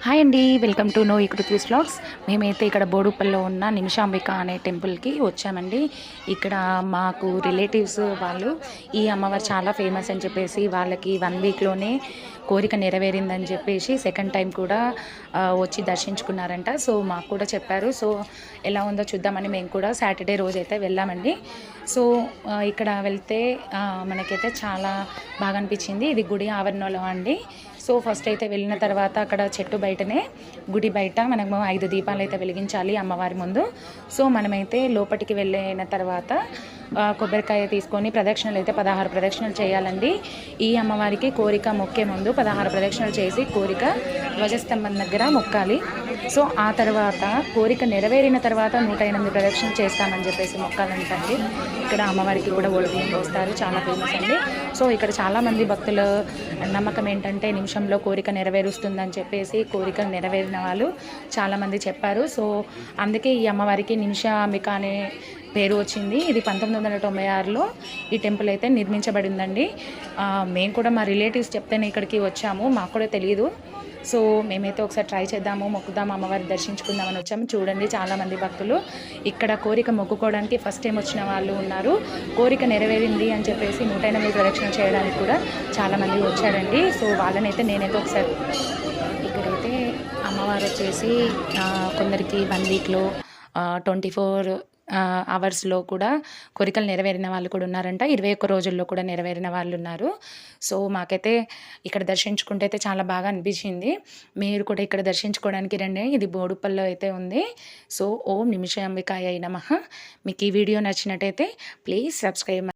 Hi అండి, welcome to know Prithvi's vlogs. మేమైతే ఇక్కడ బోడుప్పల్లో ఉన్న నిమిషాంబిక అనే టెంపుల్కి వచ్చామండి. ఇక్కడ మాకు రిలేటివ్స్ వాళ్ళు ఈ అమ్మవారు చాలా ఫేమస్ అని చెప్పేసి వాళ్ళకి 1 వీక్లోనే కోరిక నెరవేరిందని చెప్పేసి సెకండ్ టైం కూడా వచ్చి దర్శించుకున్నారంట. సో మాకు కూడా చెప్పారు. సో ఎలా ఉందో చూద్దామని మేము కూడా సాటర్డే రోజు అయితే వెళ్ళామండి. సో ఇక్కడ వెళ్తే మనకైతే చాలా బాగా అనిపించింది. ఇది గుడి ఆవరణలో అండి. సో ఫస్ట్ అయితే వెళ్ళిన తర్వాత అక్కడ చెట్టు బయటనే గుడి బయట మనము 5 దీపాలు అయితే వెలిగించాలి అమ్మవారి ముందు. సో మనమైతే లోపలికి వెళ్ళిన తర్వాత కొబ్బరికాయ తీసుకొని ప్రదక్షిణలు అయితే 16 ప్రదక్షిణలు చేయాలండి. ఈ అమ్మవారికి కోరిక మొక్కే ముందు 16 ప్రదక్షిణలు చేసి కోరిక ధ్వజస్తంభం దగ్గర మొక్కాలి. సో ఆ తర్వాత కోరిక నెరవేరిన తర్వాత 108 ప్రదక్షిణలు చేస్తామని చెప్పేసి మొక్కాలంటండి. ఇక్కడ అమ్మవారికి కూడా ఓడిబియ్యం పోస్తారు, చాలా ఫేమస్ అండి. సో ఇక్కడ చాలామంది భక్తుల నమ్మకం ఏంటంటే నిమిషంలో కోరిక నెరవేరుస్తుందని చెప్పేసి కోరిక నెరవేరిన వాళ్ళు చాలామంది చెప్పారు. సో అందుకే ఈ అమ్మవారికి నిమిషాంబిక అనే పేరు వచ్చింది. ఇది 1996లో ఈ టెంపుల్ అయితే నిర్మించబడిందండి. మేము కూడా మా రిలేటివ్స్ చెప్తేనే ఇక్కడికి వచ్చాము, మాకు కూడా తెలియదు. సో మేమైతే ఒకసారి ట్రై చేద్దాము, మొక్కుదాము, అమ్మవారిని దర్శించుకుందామని వచ్చాము. చూడండి చాలామంది భక్తులు ఇక్కడ కోరిక మొక్కుకోవడానికి ఫస్ట్ టైం వచ్చిన వాళ్ళు ఉన్నారు. కోరిక నెరవేరింది అని చెప్పేసి 108 ప్రదక్షిణ చేయడానికి కూడా చాలామంది వచ్చారండి. సో వాళ్ళనైతే నేనైతే ఒకసారి ఇక్కడైతే అమ్మవారు వచ్చేసి కొందరికి 1 వీక్లో 24 అవర్స్లో కూడా కోరికలు నెరవేరిన వాళ్ళు కూడా ఉన్నారంట. 21 రోజుల్లో కూడా నెరవేరిన వాళ్ళు ఉన్నారు. సో మాకైతే ఇక్కడ దర్శించుకుంటే అయితే చాలా బాగా అనిపించింది. మీరు కూడా ఇక్కడ దర్శించుకోవడానికి రండి. ఇది బోడుప్పల్లో అయితే ఉంది. సో ఓం నిమిషాంబికాయ నమః. మీకు ఈ వీడియో నచ్చినట్టయితే ప్లీజ్ సబ్స్క్రైబ్.